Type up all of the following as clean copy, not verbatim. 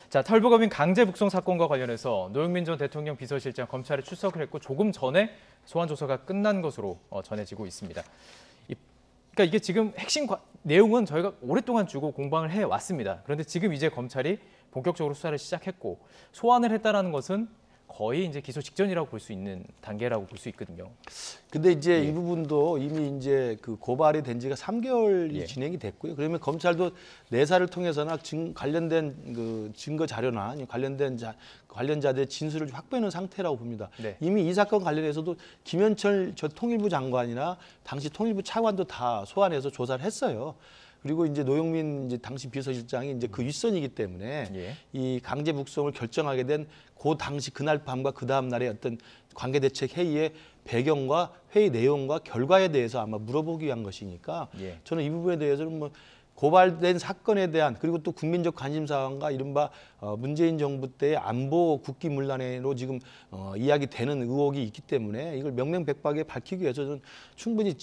자, 탈북어민 강제 북송 사건과 관련해서 노영민 전 대통령 비서실장 검찰에 출석을 했고 조금 전에 소환 조사가 끝난 것으로 전해지고 있습니다. 그러니까 이게 지금 핵심 내용은 저희가 오랫동안 주고 공방을 해왔습니다. 그런데 지금 이제 검찰이 본격적으로 수사를 시작했고 소환을 했다라는 것은 거의 이제 기소 직전이라고 볼 수 있는 단계라고 볼 수 있거든요. 근데 이제 예. 이 부분도 이미 이제 그 고발이 된 지가 3개월이 예. 진행이 됐고요. 그러면 검찰도 내사를 통해서나 관련된 그 증거 자료나 관련된 관련자들의 진술을 확보해놓은 상태라고 봅니다. 네. 이미 이 사건 관련해서도 김현철 전 통일부 장관이나 당시 통일부 차관도 다 소환해서 조사를 했어요. 그리고 이제 노영민 이제 당시 비서실장이 이제 그 윗선이기 때문에 예. 이 강제 북송을 결정하게 된 그 당시 그날 밤과 그 다음 날의 어떤 관계대책 회의의 배경과 회의 내용과 결과에 대해서 아마 물어보기 위한 것이니까 예. 저는 이 부분에 대해서는 뭐 고발된 사건에 대한 그리고 또 국민적 관심사항과 이른바 문재인 정부 때의 안보 국기문란으로 지금 이야기되는 의혹이 있기 때문에 이걸 명명백백하게 밝히기 위해서는 충분히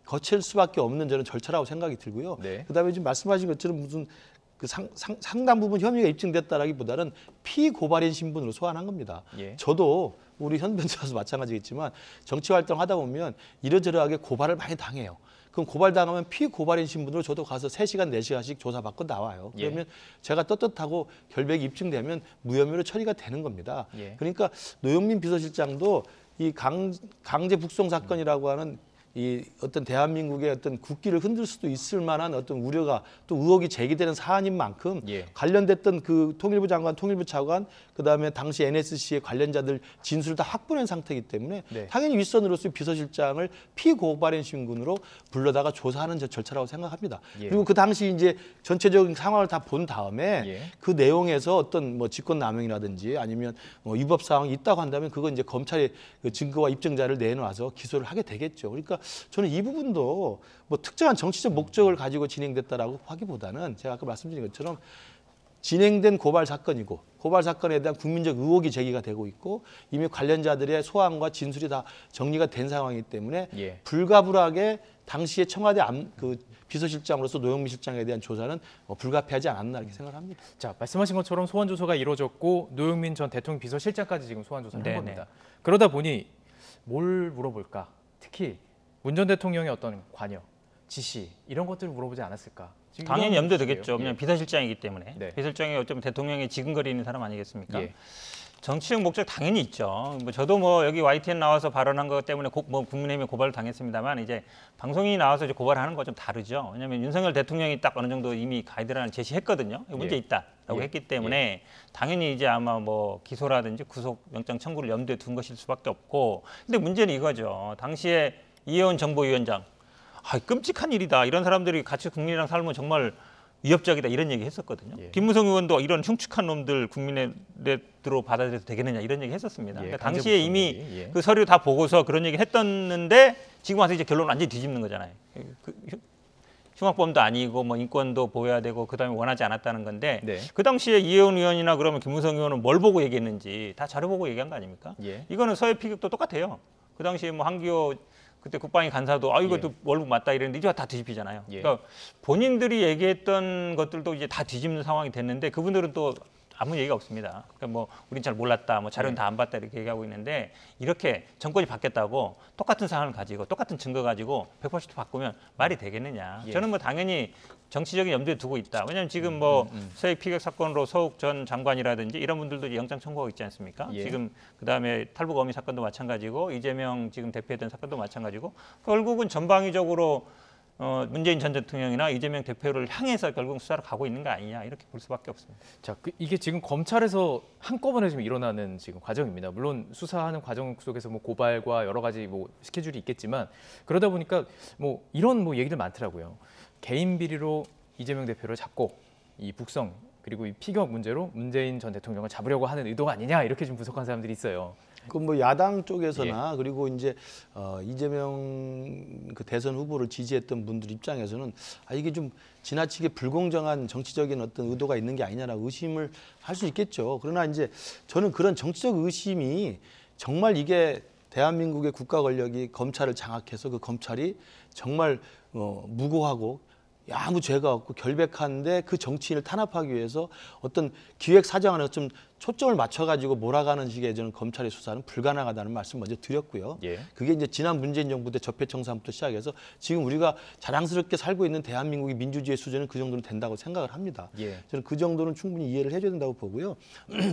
거칠 수밖에 없는 저는 절차라고 생각이 들고요. 네. 그다음에 지금 말씀하신 것처럼 무슨 그 상당 부분 혐의가 입증됐다라기보다는 피고발인 신분으로 소환한 겁니다. 예. 저도 우리 현 변호사도 마찬가지겠지만 정치 활동하다 보면 이러저러하게 고발을 많이 당해요. 그럼 고발당하면 피고발인 신분으로 저도 가서 3시간, 4시간씩 조사받고 나와요. 그러면 제가 떳떳하고 결백이 입증되면 무혐의로 처리가 되는 겁니다. 예. 그러니까 노영민 비서실장도 이 강제 북송 사건이라고 하는 이 어떤 대한민국의 어떤 국기를 흔들 수도 있을 만한 어떤 우려가 또 의혹이 제기되는 사안인 만큼 예. 관련됐던 그 통일부 장관, 통일부 차관, 그다음에 당시 NSC의 관련자들 진술을 다 확보한 상태이기 때문에 네. 당연히 윗선으로서 비서실장을 피고발인 신분으로 불러다가 조사하는 절차라고 생각합니다. 예. 그리고 그 당시 이제 전체적인 상황을 다 본 다음에 예. 그 내용에서 어떤 뭐 직권남용이라든지 아니면 위법 사항이 있다고 한다면 그건 이제 검찰이 그 증거와 입증자를 내놓아서 기소를 하게 되겠죠. 그러니까 저는 이 부분도 뭐 특정한 정치적 목적을 가지고 진행됐다라고 하기보다는 제가 아까 말씀드린 것처럼 진행된 고발 사건이고 고발 사건에 대한 국민적 의혹이 제기가 되고 있고 이미 관련자들의 소환과 진술이 다 정리가 된 상황이기 때문에 예. 불가불하게 당시에 청와대 그 비서실장으로서 노영민 실장에 대한 조사는 불가피하지 않았나 이렇게 생각합니다. 자, 말씀하신 것처럼 소환 조사가 이루어졌고 노영민 전 대통령 비서실장까지 지금 소환 조사를 한 네네. 겁니다. 그러다 보니 뭘 물어볼까? 특히 문 전 대통령의 어떤 관여, 지시 이런 것들을 물어보지 않았을까? 지금 당연히 이런 염두되겠죠. 것이에요. 왜냐하면 예. 비서실장이기 때문에. 네. 비서실장이 어쩌면 대통령의 지근거리는 사람 아니겠습니까? 예. 정치적 목적 당연히 있죠. 뭐 저도 뭐 여기 YTN 나와서 발언한 것 때문에 뭐 국민의힘에 고발을 당했습니다만 이제 방송이 나와서 이제 고발하는 거 좀 다르죠. 왜냐하면 윤석열 대통령이 딱 어느 정도 이미 가이드라인을 제시했거든요. 문제 예. 있다라고 예. 했기 때문에 당연히 이제 아마 뭐 기소라든지 구속 영장 청구를 염두에 둔 것일 수밖에 없고. 근데 문제는 이거죠. 당시에 이혜원 정보위원장, 끔찍한 일이다. 이런 사람들이 같이 국민이랑 살면 정말 위협적이다 이런 얘기 했었거든요. 예. 김무성 의원도 이런 흉측한 놈들 국민의 뇌로 받아들여도 되겠느냐 이런 얘기 했었습니다. 예, 그러니까 강제 당시에 이미 북송들이, 예. 그 서류 다 보고서 그런 얘기 했었는데 지금 와서 이제 결론을 완전히 뒤집는 거잖아요. 흉악범도 아니고 뭐 인권도 보호해야 되고 그다음에 원하지 않았다는 건데 네. 그 당시에 이혜원 의원이나 그러면 김무성 의원은 뭘 보고 얘기했는지 다 자료 보고 얘기한 거 아닙니까? 예. 이거는 서해 피격도 똑같아요. 그 당시에 뭐 한기호 그때 국방위 간사도 이것도 예. 월북 맞다 이랬는데 이제 다 뒤집히잖아요. 예. 그러니까 본인들이 얘기했던 것들도 이제 다 뒤집는 상황이 됐는데 그분들은 또 아무 얘기가 없습니다. 그러니까 뭐 우린 잘 몰랐다, 뭐 자료는 다 안 봤다 이렇게 얘기하고 있는데 이렇게 정권이 바뀌었다고 똑같은 상황을 가지고 똑같은 증거 가지고 180도 바꾸면 말이 되겠느냐? 예. 저는 뭐 당연히 정치적인 염두에 두고 있다. 왜냐하면 지금 뭐 서해 피격 사건으로 서욱 전 장관이라든지 이런 분들도 영장 청구하고 있지 않습니까? 예. 지금 그다음에 탈북 어민 사건도 마찬가지고 이재명 지금 대표했던 사건도 마찬가지고 결국은 전방위적으로 문재인 전 대통령이나 이재명 대표를 향해서 결국 수사를 가고 있는 거 아니냐 이렇게 볼 수밖에 없습니다. 자, 이게 지금 검찰에서 한꺼번에 지금 일어나는 지금 과정입니다. 물론 수사하는 과정 속에서 뭐 고발과 여러 가지 뭐 스케줄이 있겠지만 그러다 보니까 뭐 이런 뭐 얘기들 많더라고요. 개인 비리로 이재명 대표를 잡고 이 북성 그리고 이 피격 문제로 문재인 전 대통령을 잡으려고 하는 의도가 아니냐 이렇게 좀 분석한 사람들이 있어요. 그 뭐 야당 쪽에서나 그리고 이제 이재명 그 대선 후보를 지지했던 분들 입장에서는 이게 좀 지나치게 불공정한 정치적인 어떤 의도가 있는 게 아니냐라고 의심을 할 수 있겠죠. 그러나 이제 저는 그런 정치적 의심이 정말 이게 대한민국의 국가 권력이 검찰을 장악해서 그 검찰이 정말 무고하고 아무 죄가 없고 결백한데 그 정치인을 탄압하기 위해서 어떤 기획 사정안에 좀 초점을 맞춰가지고 몰아가는 식의 저는 검찰의 수사는 불가능하다는 말씀 먼저 드렸고요. 예. 그게 이제 지난 문재인 정부 때 적폐청산부터 시작해서 지금 우리가 자랑스럽게 살고 있는 대한민국의 민주주의 수준은 그 정도는 된다고 생각을 합니다. 예. 저는 그 정도는 충분히 이해를 해줘야 된다고 보고요.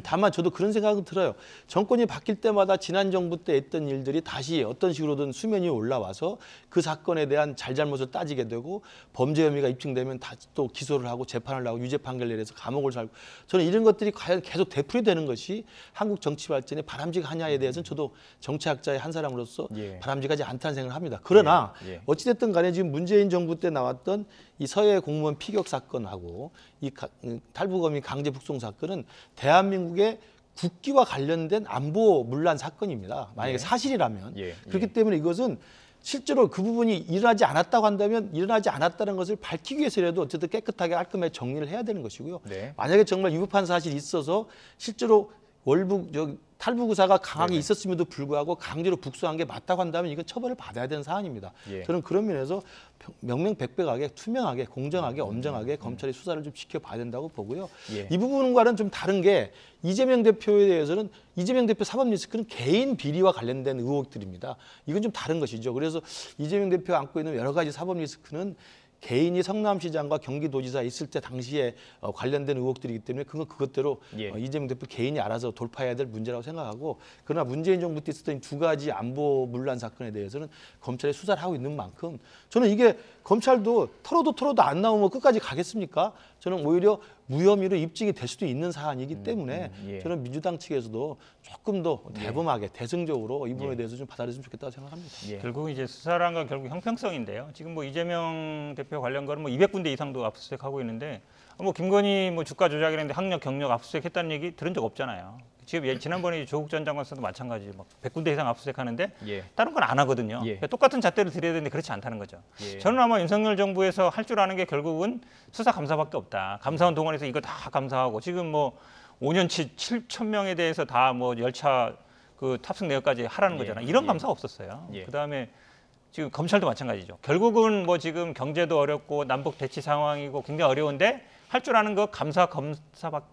다만 저도 그런 생각은 들어요. 정권이 바뀔 때마다 지난 정부 때 했던 일들이 다시 어떤 식으로든 수면 위에 올라와서 그 사건에 대한 잘잘못을 따지게 되고 범죄 혐의가 입증되면 다시 또 기소를 하고 재판을 하고 유죄 판결 내려서 감옥을 살고 저는 이런 것들이 과연 계속 되풀이되는 것이 한국 정치 발전에 바람직하냐에 대해서는 저도 정치학자의 한 사람으로서 예. 바람직하지 않다는 생각을 합니다. 그러나 예. 어찌됐든 간에 지금 문재인 정부 때 나왔던 이 서해 공무원 피격 사건하고 이 탈북어민 강제 북송 사건은 대한민국의 국기와 관련된 안보 문란 사건입니다. 만약에 예. 사실이라면. 예. 그렇기 때문에 이것은 실제로 그 부분이 일어나지 않았다고 한다면 일어나지 않았다는 것을 밝히기 위해서라도 어쨌든 깨끗하게 깔끔하게 정리를 해야 되는 것이고요. 네. 만약에 정말 위법한 사실이 있어서 실제로 탈북 의사가 강하게 네네. 있었음에도 불구하고 강제로 북송한 게 맞다고 한다면 이건 처벌을 받아야 되는 사안입니다. 예. 저는 그런 면에서 명명백백하게 투명하게 공정하게 엄정하게 검찰이 수사를 좀 지켜봐야 된다고 보고요. 예. 이 부분과는 좀 다른 게 이재명 대표에 대해서는 이재명 대표 사법 리스크는 개인 비리와 관련된 의혹들입니다. 이건 좀 다른 것이죠. 그래서 이재명 대표가 안고 있는 여러 가지 사법 리스크는 개인이 성남시장과 경기도지사 있을 때 당시에 관련된 의혹들이기 때문에 그것대로 예. 이재명 대표 개인이 알아서 돌파해야 될 문제라고 생각하고 그러나 문재인 정부 때 있었던 두 가지 안보 문란 사건에 대해서는 검찰이 수사를 하고 있는 만큼 저는 이게 검찰도 털어도 안 나오면 끝까지 가겠습니까? 저는 오히려 무혐의로 입증이 될 수도 있는 사안이기 때문에 예. 저는 민주당 측에서도 조금 더 대범하게 대승적으로 이 부분에 예. 대해서 좀 받아들였으면 좋겠다고 생각합니다. 예. 결국 이제 수사란 건 결국 형평성인데요. 지금 뭐 이재명 대표 관련 거는 뭐 200군데 이상도 압수수색하고 있는데 뭐 김건희 뭐 주가 조작이라는데 학력 경력 압수수색했다는 얘기 들은 적 없잖아요. 지금 지난번에 조국 전 장관께서도 마찬가지 막 100군데 이상 압수수색하는데 예. 다른 건 안 하거든요. 예. 그러니까 똑같은 잣대를 들여야 되는데 그렇지 않다는 거죠. 예. 저는 아마 윤석열 정부에서 할 줄 아는 게 결국은 수사 감사밖에 없다. 감사원 동원해서 이거 다 감사하고 지금 뭐 5년치 7천 명에 대해서 다 뭐 열차 그 탑승 내역까지 하라는 예. 거잖아요. 이런 예. 감사가 없었어요. 예. 그다음에 지금 검찰도 마찬가지죠. 결국은 뭐 지금 경제도 어렵고 남북 대치 상황이고 굉장히 어려운데 할 줄 아는 거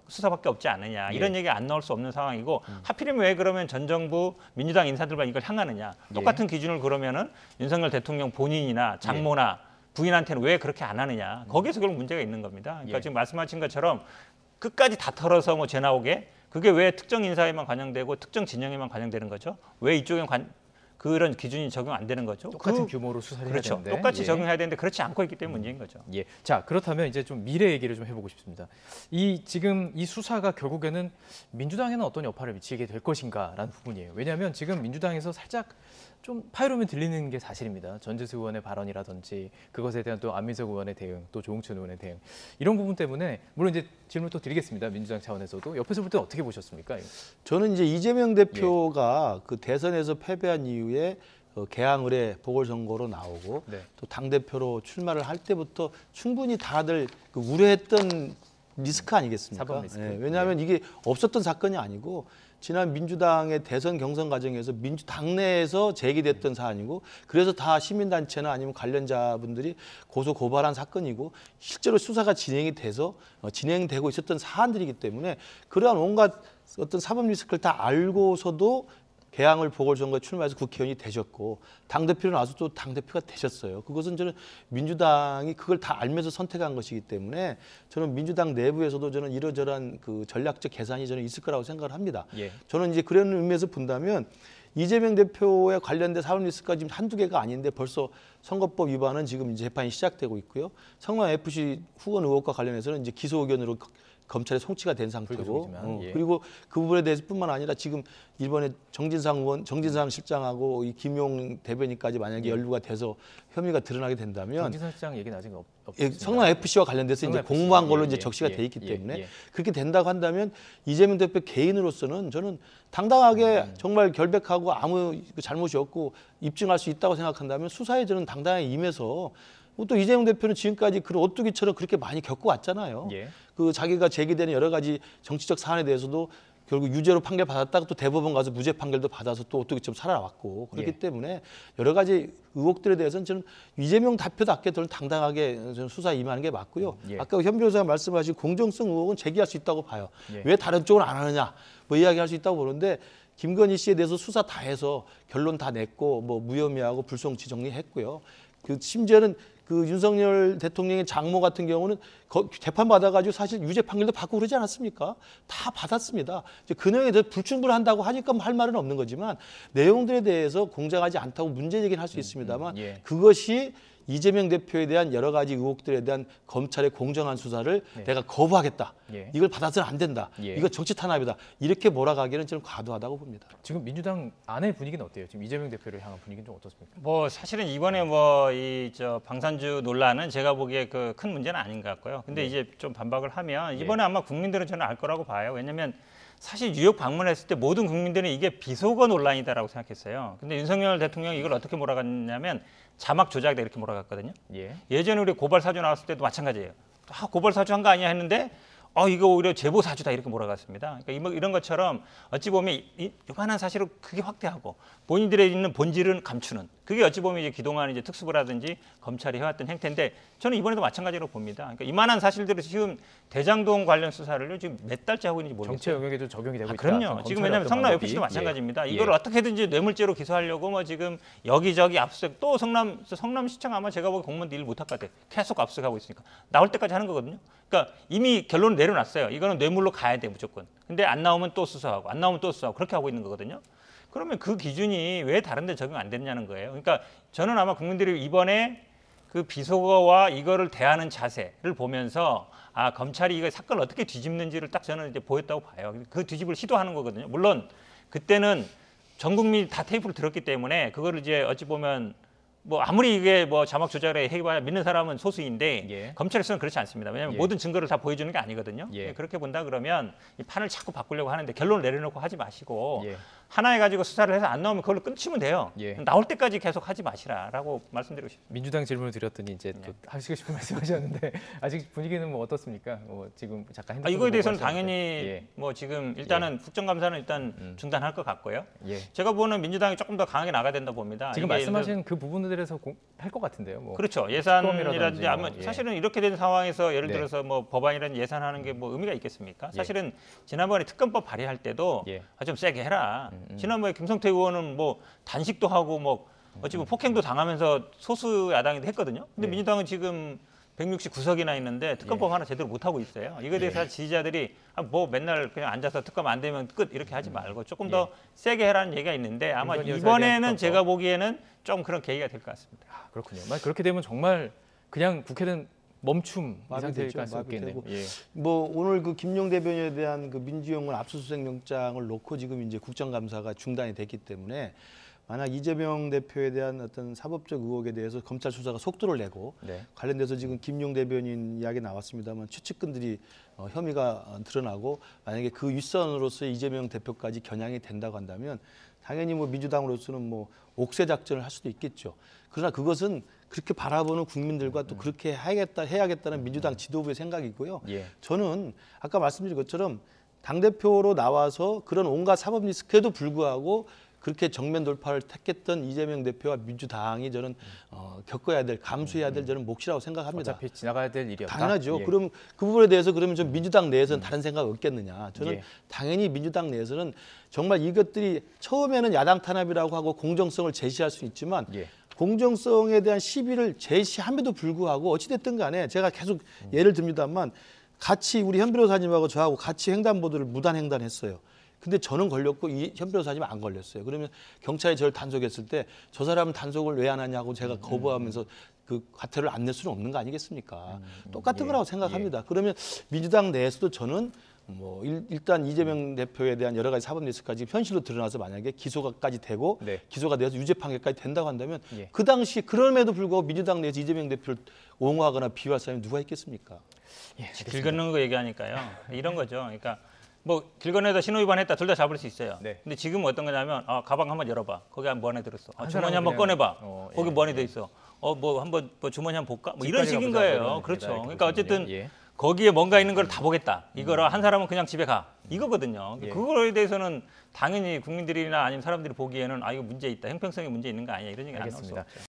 수사밖에 없지 않느냐. 이런 얘기 안 나올 수 없는 상황이고 하필이면 왜 그러면 전 정부 민주당 인사들과 이걸 향하느냐. 똑같은 기준을 그러면은 윤석열 대통령 본인이나 장모나 부인한테는 왜 그렇게 안 하느냐. 거기에서 결국 문제가 있는 겁니다. 그러니까 예. 지금 말씀하신 것처럼 끝까지 다 털어서 뭐 죄 나오게 그게 왜 특정 인사에만 관영되고 특정 진영에만 관영되는 거죠? 왜 이쪽엔 그런 기준이 적용 안 되는 거죠? 똑같은 규모로 수사를 그렇죠. 해야 되는데 똑같이 예. 적용해야 되는데 그렇지 않고 있기 때문에 문제인 거죠. 예. 자, 그렇다면 이제 좀 미래 얘기를 좀 해보고 싶습니다. 지금 이 수사가 결국에는 민주당에는 어떤 역할을 미치게 될 것인가라는 부분이에요. 왜냐하면 지금 민주당에서 살짝 좀 파이로면 들리는 게 사실입니다. 전재수 의원의 발언이라든지 그것에 대한 또 안민석 의원의 대응, 또 조홍천 의원의 대응 이런 부분 때문에 물론 이제 질문 또 드리겠습니다. 민주당 차원에서도 옆에서 볼 때 어떻게 보셨습니까? 저는 이제 이재명 대표가 그 대선에서 패배한 이후에 개항 의뢰 보궐선거로 나오고 네. 또 당대표로 출마를 할 때부터 충분히 다들 그 우려했던 리스크 아니겠습니까? 사법 리스크. 예, 왜냐하면 이게 없었던 사건이 아니고 지난 민주당의 대선 경선 과정에서 당내에서 제기됐던 사안이고 그래서 다 시민단체나 아니면 관련자분들이 고소 고발한 사건이고 실제로 수사가 진행되고 있었던 사안들이기 때문에 그러한 온갖 어떤 사법 리스크를 다 알고서도 개항을 보궐선거에 출마해서 국회의원이 되셨고 당대표로 나와서 또 당대표가 되셨어요. 그것은 저는 민주당이 그걸 다 알면서 선택한 것이기 때문에 저는 민주당 내부에서도 저는 이러저러한 그 전략적 계산이 저는 있을 거라고 생각을 합니다. 예. 저는 이제 그런 의미에서 본다면 이재명 대표에 관련된 사법 리스크가 지금 한두 개가 아닌데 벌써 선거법 위반은 지금 이제 재판이 시작되고 있고요. 성남FC 후원 의혹과 관련해서는 이제 기소 의견으로 검찰에 송치가 된 상태고 불구속이지만, 예. 그리고 그 부분에 대해서뿐만 아니라 지금 이번에 정진상 실장하고 이 김용 대변인까지 만약에 연루가 돼서 혐의가 드러나게 된다면 정진상 실장 얘기는 아직 예, 없습니다. 성남 FC와 관련돼서 이제 성남 FC. 공모한 걸로 예, 이제 예, 적시가 예, 돼 있기 예, 때문에 예. 그렇게 된다고 한다면 이재명 대표 개인으로서는 저는 당당하게 정말 결백하고 아무 잘못이 없고 입증할 수 있다고 생각한다면 수사에 저는 당당하게 임해서 또 이재명 대표는 지금까지 그런 오뚜기처럼 그렇게 많이 겪어왔잖아요. 예. 그 자기가 제기되는 여러 가지 정치적 사안에 대해서도 결국 유죄로 판결 받았다가 또 대법원 가서 무죄 판결도 받아서 또 어떻게 좀 살아왔고 그렇기 때문에 여러 가지 의혹들에 대해서는 저는 이재명 대표답게 더 당당하게 저는 수사에 임하는 게 맞고요. 아까 현 변호사가 말씀하신 공정성 의혹은 제기할 수 있다고 봐요. 왜 다른 쪽은 안 하느냐 뭐 이야기할 수 있다고 보는데 김건희 씨에 대해서 수사 다 해서 결론 다 냈고 뭐 무혐의하고 불송치 정리했고요. 그 심지어는 그 윤석열 대통령의 장모 같은 경우는 재판 받아가지고 사실 유죄 판결도 받고 그러지 않았습니까? 다 받았습니다. 이제 그 내용에 대해서 불충분한다고 하니까 할 말은 없는 거지만 내용들에 대해서 공정하지 않다고 문제 제기는 할 수 있습니다만 그것이 이재명 대표에 대한 여러 가지 의혹들에 대한 검찰의 공정한 수사를 내가 거부하겠다. 이걸 받아서는 안 된다. 이거 정치 탄압이다. 이렇게 몰아가기는 저는 과도하다고 봅니다. 지금 민주당 안의 분위기는 어때요? 지금 이재명 대표를 향한 분위기는 좀 어떻습니까? 뭐 사실은 이번에 뭐 이 방산주 논란은 제가 보기에 그 큰 문제는 아닌 것 같고요. 근데 이제 좀 반박을 하면 이번에 아마 국민들은 저는 알 거라고 봐요. 왜냐하면 사실 뉴욕 방문했을 때 모든 국민들은 이게 비속어 논란이다라고 생각했어요. 근데 윤석열 대통령이 이걸 어떻게 몰아갔냐면 자막 조작이다 이렇게 몰아갔거든요. 예전에 우리 고발 사주 나왔을 때도 마찬가지예요. 고발 사주 한 거 아니야 했는데 이거 오히려 제보 사주다 이렇게 몰아갔습니다. 그러니까 이런 것처럼 어찌 보면 요만한 사실을 크게 확대하고 본인들의 있는 본질은 감추는 그게 어찌 보면 이제 그동안 이제 특수부라든지 검찰이 해왔던 행태인데 저는 이번에도 마찬가지로 봅니다. 그러니까 이만한 사실들을 지금 대장동 관련 수사를 지금 몇 달째 하고 있는지 모르겠어요. 정치 영역에도 적용이 되고 있다. 그럼요. 지금 왜냐하면 성남 FC도 마찬가지입니다. 이걸 어떻게든지 뇌물죄로 기소하려고 뭐 지금 여기저기 압수수색 또 성남시청 아마 제가 보기 공무원들 일 못할 것 같아요. 계속 압수수색하고 있으니까 나올 때까지 하는 거거든요. 그러니까 이미 결론을 내려놨어요. 이거는 뇌물로 가야 돼 무조건. 근데 안 나오면 또 수사하고 안 나오면 또 수사하고 그렇게 하고 있는 거거든요. 그러면 그 기준이 왜 다른 데 적용 안 됐냐는 거예요. 그러니까 저는 아마 국민들이 이번에 그 비속어와 이거를 대하는 자세를 보면서 검찰이 이거 사건을 어떻게 뒤집는지를 딱 저는 이제 보였다고 봐요. 그 뒤집을 시도하는 거거든요. 물론 그때는 전 국민이 다 테이프를 들었기 때문에 그거를 이제 어찌 보면 뭐 아무리 이게 뭐 자막 조작을 해봐야 믿는 사람은 소수인데 검찰에서는 그렇지 않습니다. 왜냐하면 모든 증거를 다 보여주는 게 아니거든요. 그렇게 본다 그러면 이 판을 자꾸 바꾸려고 하는데 결론을 내려놓고 하지 마시고 하나에 가지고 수사를 해서 안 나오면 그걸로 끊치면 돼요. 나올 때까지 계속 하지 마시라라고 말씀드리고 싶습니다. 민주당 질문을 드렸더니 이제 또 하시고 싶은 말씀하셨는데 아직 분위기는 뭐 어떻습니까? 지금 잠깐 핸드폰 이거에 대해서는 당연히 뭐 지금 일단은 국정감사는 일단 중단할 것 같고요. 제가 보는 민주당이 조금 더 강하게 나가야 된다 봅니다. 지금 말씀하신 그 부분에 대해서 할 것 같은데요. 뭐 그렇죠. 예산이라든지 아마 뭐, 사실은 이렇게 된 상황에서 예를 들어서 뭐 법안이라든지 예산하는 게 뭐 의미가 있겠습니까? 사실은 지난번에 특검법 발의할 때도 좀 세게 해라. 지난번에 김성태 의원은 뭐 단식도 하고 뭐 어찌 보면 폭행도 당하면서 소수 야당이 했거든요. 근데 민주당은 지금 169석이나 있는데 특검법 하나 제대로 못 하고 있어요. 이거에 대해서 지지자들이 뭐 맨날 그냥 앉아서 특검 안 되면 끝 이렇게 하지 말고 조금 더 세게 해라는 얘기가 있는데 아마 이번에는 제가 보기에는 좀 그런 계기가 될 것 같습니다. 그렇군요. 만약 그렇게 되면 정말 그냥 국회는 멈춤 이 상태일 가능성이 있겠네요. 뭐 오늘 그 김용 대변인에 대한 그 민주용은 압수수색 영장을 놓고 지금 이제 국정감사가 중단이 됐기 때문에 만약 이재명 대표에 대한 어떤 사법적 의혹에 대해서 검찰 수사가 속도를 내고 관련돼서 지금 김용 대변인 이야기 나왔습니다만 추측근들이 혐의가 드러나고 만약에 그 윗선으로서 이재명 대표까지 겨냥이 된다고 한다면 당연히 뭐 민주당으로서는 뭐 옥새 작전을 할 수도 있겠죠. 그러나 그것은 그렇게 바라보는 국민들과 또 그렇게 해야겠다는 민주당 지도부의 생각이고요. 저는 아까 말씀드린 것처럼 당대표로 나와서 그런 온갖 사법 리스크에도 불구하고 그렇게 정면 돌파를 택했던 이재명 대표와 민주당이 저는 겪어야 될, 감수해야 될 저는 몫이라고 생각합니다. 어차피 지나가야 될 일이었다. 당연하죠. 그럼 그 부분에 대해서 그러면 좀 민주당 내에서는 다른 생각 없겠느냐. 저는 당연히 민주당 내에서는 정말 이것들이 처음에는 야당 탄압이라고 하고 공정성을 제시할 수 있지만 공정성에 대한 시비를 제시함에도 불구하고 어찌됐든 간에 제가 계속 예를 듭니다만 같이 우리 현 변호사님하고 저하고 같이 횡단보도를 무단 횡단했어요. 근데 저는 걸렸고 이 현 변호사님은 안 걸렸어요. 그러면 경찰이 저를 단속했을 때 저 사람은 단속을 왜 안 하냐고 제가 거부하면서 그 과태료를 안 낼 수는 없는 거 아니겠습니까? 똑같은 거라고 생각합니다. 그러면 민주당 내에서도 저는 뭐 일단 이재명 대표에 대한 여러 가지 사법 리스크까지 현실로 드러나서 만약에 기소가까지 되고 기소가 돼서 유죄 판결까지 된다고 한다면 그 당시 그럼에도 불구하고 민주당 내에서 이재명 대표를 옹호하거나 비유할 사람이 누가 있겠습니까? 길 걷는 거 얘기하니까요. 이런 거죠. 그러니까 뭐 길 건너다 신호 위반했다 둘 다 잡을 수 있어요. 근데 지금 어떤 거냐면 가방 한번 열어봐. 거기 뭐 안에 들었어. 주머니 한번 꺼내봐. 거기 뭐 안에 돼 있어. 뭐 한번 뭐 주머니 한번 볼까? 뭐 이런 식인 거예요. 그렇죠. 그러니까 어쨌든 거기에 뭔가 있는 걸 다 보겠다. 이거를 한 사람은 그냥 집에 가. 이거거든요. 예. 그거에 대해서는 당연히 국민들이나 아니면 사람들이 보기에는 아 이거 문제 있다. 형평성에 문제 있는 거 아니야. 이런 얘기 안 나올 수 알겠습니다. 없죠.